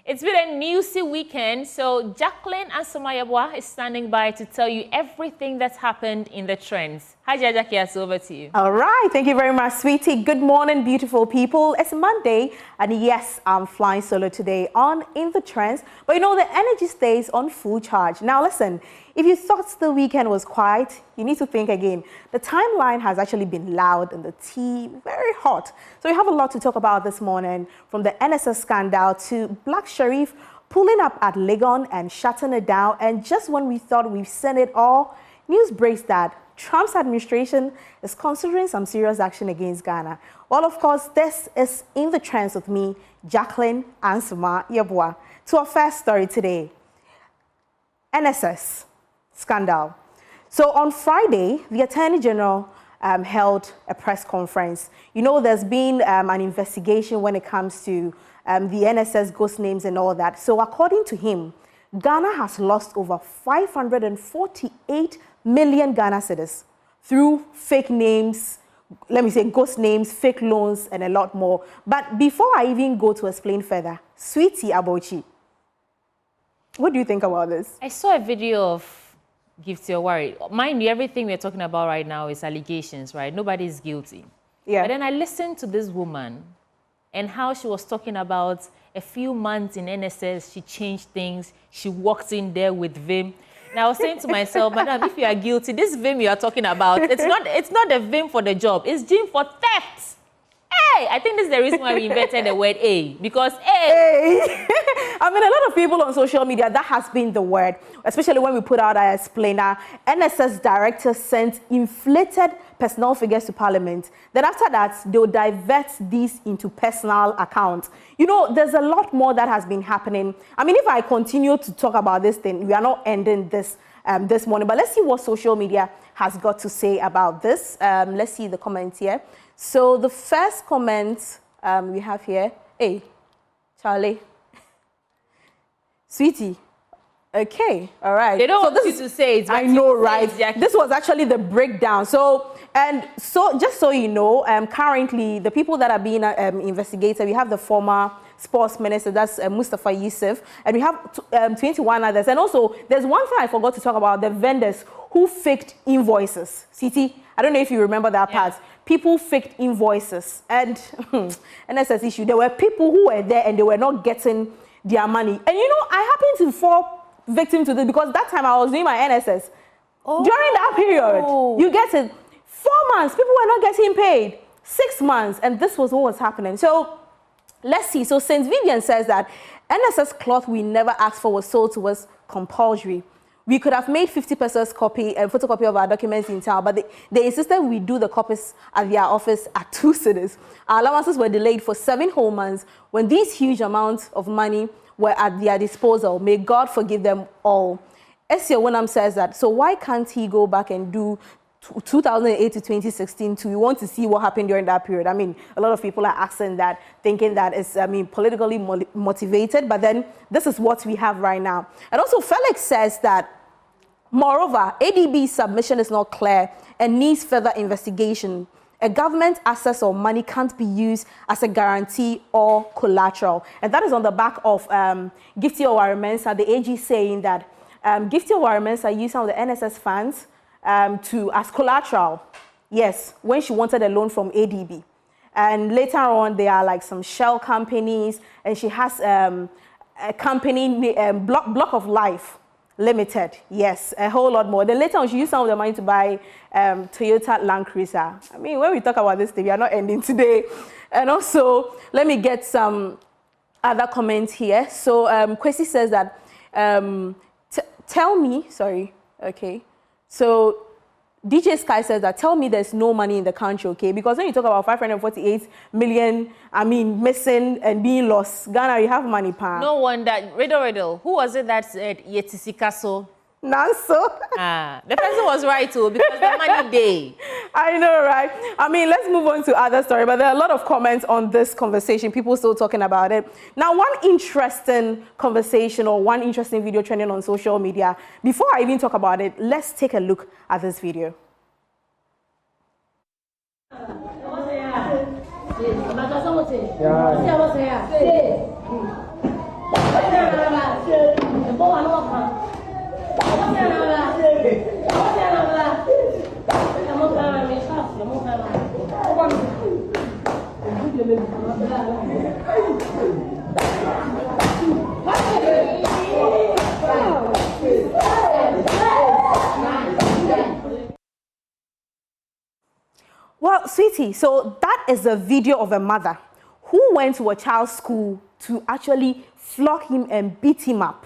It's been a newsy weekend, so Jacqueline Ansomayabwa is standing by to tell you everything that's happened in the trends. Hi, Jackie, it's over to you. All right, thank you very much, sweetie. Good morning, beautiful people. It's Monday, and yes, I'm flying solo today on In the Trends. But you know, the energy stays on full charge. Now, listen, if you thought the weekend was quiet, you need to think again. The timeline has actually been loud and the tea very hot. So we have a lot to talk about this morning, from the NSS scandal to Black Sharif pulling up at Legon and shutting it down. And just when we thought we've seen it all, news breaks that Trump's administration is considering some serious action against Ghana. Well, of course, this is In the Trends with me, Jacqueline Ansomayabwa. To our first story today, NSS Scandal. So on Friday, the Attorney General held a press conference. You know, there's been an investigation when it comes to the NSS Ghost Names and all that. So according to him, Ghana has lost over 548 million Ghana cedis through fake names, let me say ghost names, fake loans, and a lot more. But before I even go to explain further, Sweetie Abochi, what do you think about this? I saw a video of Gifty Oware. Mind you, everything we're talking about right now is allegations, right? Nobody's guilty. Yeah. But then I listened to this woman and how she was talking about a few months in NSS, she changed things. She walked in there with Vim. And I was saying to myself, Madam, if you are guilty, this Vim you are talking about, it's not the Vim for the job. It's Jim for theft. Hey, I think this is the reason why we invented the word A, because A. I mean, a lot of people on social media, that has been the word, especially when we put out our explainer. NSS director sent inflated personal figures to Parliament. Then after that, they'll divert these into personal accounts. You know, there's a lot more that has been happening. I mean, if I continue to talk about this thing, we are not ending this this morning. But let's see what social media has got to say about this. Let's see the comments here. So the first comment we have here, hey, Charlie. Sweetie, okay, all right. They don't want you to say it. I know, right? This was actually the breakdown. So just so you know, currently the people that are being investigated, we have the former sports minister, that's Mustafa Yusuf, and we have 21 others. And also, there's one thing I forgot to talk about: the vendors who faked invoices. Sweetie, I don't know if you remember that part. People faked invoices, and NSS issue. There were people who were there and they were not getting their money. And you know, I happened to fall victim to this because that time I was doing my NSS. Oh. During that period, you get it, 4 months, people were not getting paid. 6 months, and this was what was happening. So let's see. So St. Vivian says that NSS cloth we never asked for was sold to us compulsory. We could have made 50 pesos copy and photocopy of our documents in town, but they insisted we do the copies at their office at 2 cities. Our allowances were delayed for 7 whole months when these huge amounts of money were at their disposal. May God forgive them all. Essia Wonam says that, so why can't he go back and do 2008 to 2016 too? We want to see what happened during that period. I mean, a lot of people are asking that, thinking that it's, politically motivated, but then this is what we have right now. And also Felix says that, moreover, ADB's submission is not clear and needs further investigation. A government access or money can't be used as a guarantee or collateral. And that is on the back of Gifty Oware Mensah, the AG, saying that Gifty Oware Mensah used some of the NSS funds as collateral, yes, when she wanted a loan from ADB. And later on, there are like some shell companies, and she has a company, Block of Life Limited, yes, a whole lot more. Then later on, she used some of the money to buy Toyota Land Cruiser. I mean, when we talk about this thing, we are not ending today. And also, let me get some other comments here. So Kwesi says that, tell me, sorry, okay. So DJ Sky says that, tell me there's no money in the country, okay? Because when you talk about 548 million, missing and being lost, Ghana, you have money, pa. No wonder. Riddle. Who was it that said Yetisikaso? Nanso. The person was right too, because the money day. I know, right? I mean, let's move on to other story, but there are a lot of comments on this conversation, people still talking about it. Now, one interesting conversation or one interesting video trending on social media, before I even talk about it, let's take a look at this video. Well, sweetie, so that is a video of a mother who went to a child's school to actually flog him and beat him up.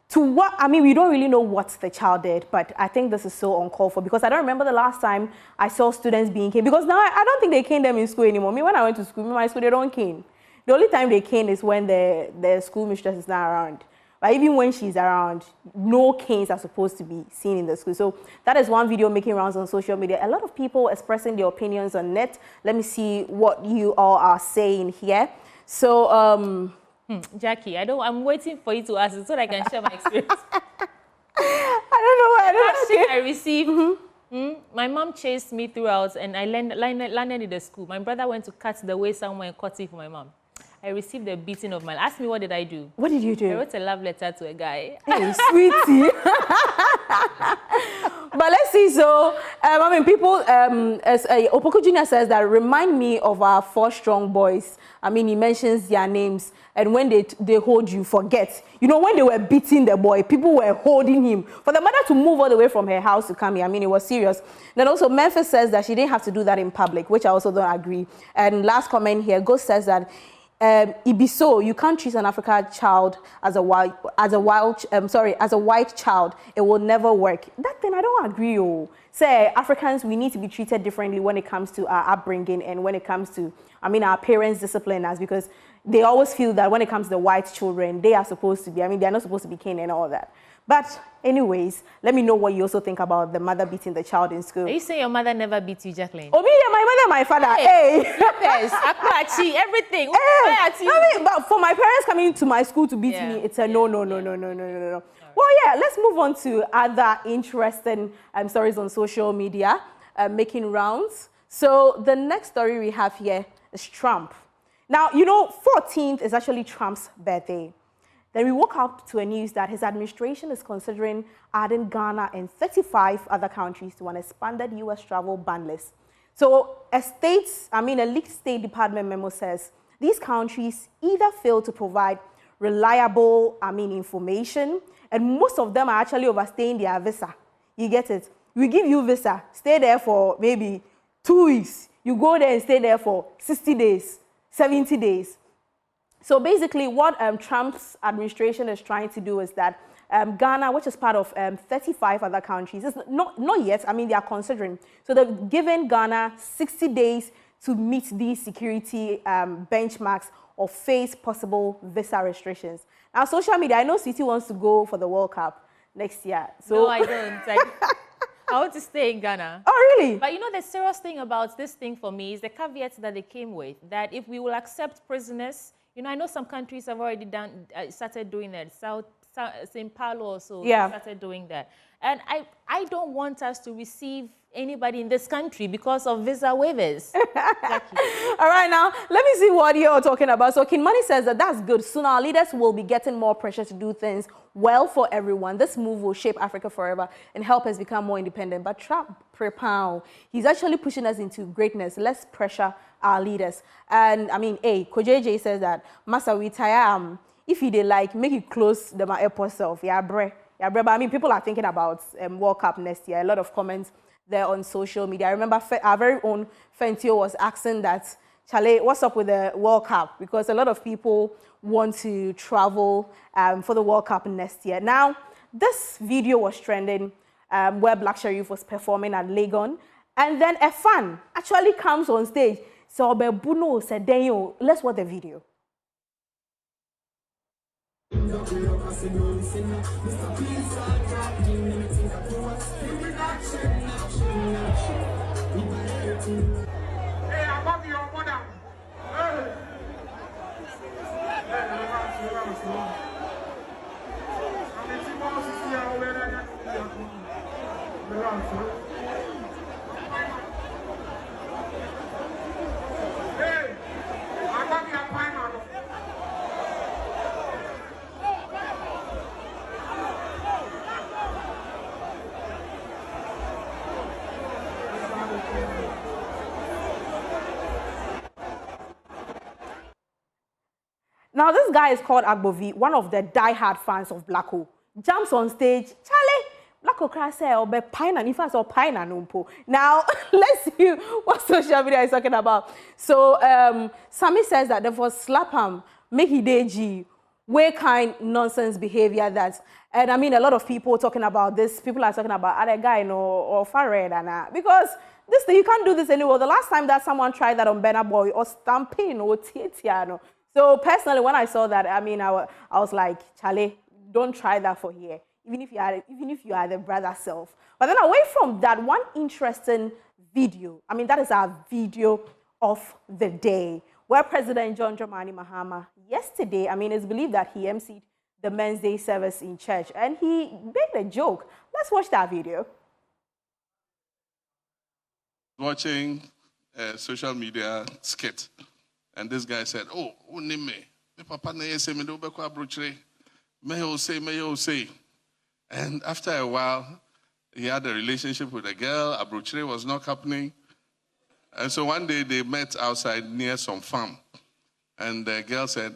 To what, I mean, we don't really know what the child did, but I think this is so uncalled for because I don't remember the last time I saw students being caned, because now I don't think they cane them in school anymore. Me, when I went to school, in my school, they don't cane. The only time they cane is when the school mistress is not around. But even when she's around, no canes are supposed to be seen in the school. So that is one video making rounds on social media. A lot of people expressing their opinions on it. Let me see what you all are saying here. So, Jackie, I'm waiting for you to ask it so that I can share my experience. I don't know why. I received. My mom chased me throughout, and I landed in the school. My brother went to cut the way somewhere and cut it for my mom. I received a beating of my life. Ask me, what did I do? What did you do? I wrote a love letter to a guy. Hey, sweetie. But let's see. So, I mean, people, as Opoko Jr. says that remind me of our 4 strong boys. I mean, he mentions their names. And when they hold you, forget. You know, when they were beating the boy, people were holding him. For the mother to move all the way from her house to come here, I mean, it was serious. Then also, Memphis says that she didn't have to do that in public, which I also don't agree. And last comment here, Ghost says that it be so, you can't treat an African child as a white child. It will never work. That thing I don't agree. Oh, say Africans, we need to be treated differently when it comes to our upbringing and when it comes to, I mean, our parents discipline us, because they always feel that when it comes to the white children, they are supposed to be, I mean, they are not supposed to be caned and all that. But anyways, let me know what you also think about the mother beating the child in school. Are you saying your mother never beat you, Jacqueline? Oh, me, my mother, my father. Hey. Yes, everything. Hey. But for my parents coming to my school to beat me, it's a no. Well, yeah, let's move on to other interesting stories on social media making rounds. So the next story we have here is Trump. Now, you know, 14th is actually Trump's birthday. Then we woke up to a news that his administration is considering adding Ghana and 35 other countries to an expanded U.S. travel ban list. So a leaked State Department memo says these countries either fail to provide reliable, information, and most of them are actually overstaying their visa. You get it? We give you visa, stay there for maybe 2 weeks. You go there and stay there for 60 days, 70 days. So basically what Trump's administration is trying to do is that Ghana, which is part of 35 other countries, is not yet, I mean, they are considering. So they've given Ghana 60 days to meet these security benchmarks or face possible visa restrictions. Now, social media, I know City wants to go for the World Cup next year. So no, I don't. I want to stay in Ghana. Oh, really? But you know, the serious thing about this thing for me is the caveat that they came with, that if we will accept prisoners, you know, I know some countries have already started doing that. St. Paulo also started doing that. And I don't want us to receive anybody in this country because of visa waivers. All right, now, let me see what you're talking about. So King Money says that that's good. Soon our leaders will be getting more pressure to do things well for everyone. This move will shape Africa forever and help us become more independent. But Trump, he's actually pushing us into greatness. Let's pressure our leaders. And I mean, Kojeje says that, Masa, we tire, if they like, make it close the airport self. Yeah, bre. But I mean, people are thinking about World Cup next year. A lot of comments there on social media. I remember our very own Fentio was asking that, Chale, what's up with the World Cup? Because a lot of people want to travel for the World Cup next year. Now, this video was trending where Black Sherif was performing at Legon. And then a fan actually comes on stage. So, Buno said, let's watch the video. Hey, I'm up your mother. Now, this guy is called Agbovi, one of the die-hard fans of Black Hole. Jumps on stage. Charlie, Kokra say obe pine and if I saw pine and umpo. Now let's see what social media is talking about. So Sammy says that therefore slap him, make he deji, way kind nonsense behavior that, and I mean a lot of people talking about this. People are talking about other guy or Farid and because this thing you can't do this anymore. The last time that someone tried that on Benna Boy or Stampin or Tietiano. So personally, when I saw that, I mean I was like, Charlie, don't try that for here. Even if you are the brother self. But then away from that, one interesting video, I mean, that is our video of the day, where President John Dramani Mahama yesterday, I mean, it's believed that he emceed the Men's Day service in church, and he made a joke. Let's watch that video. Watching a social media skit, and this guy said, "Oh, me papa na yese me do be kwa brochre. May you say. And after a while, he had a relationship with a girl. Abrochre was not happening. And so one day they met outside near some farm. And the girl said,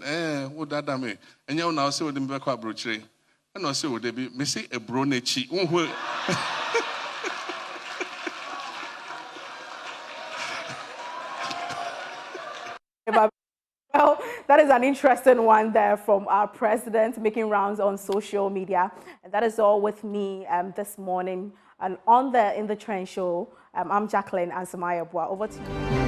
what that me? And you now say what them be called Abrochre. And I say what they be, me say a bronechi. Well, that is an interesting one there from our president making rounds on social media. And that is all with me this morning. And in the Trend Show, I'm Jacqueline and Samaya Bua. Over to you.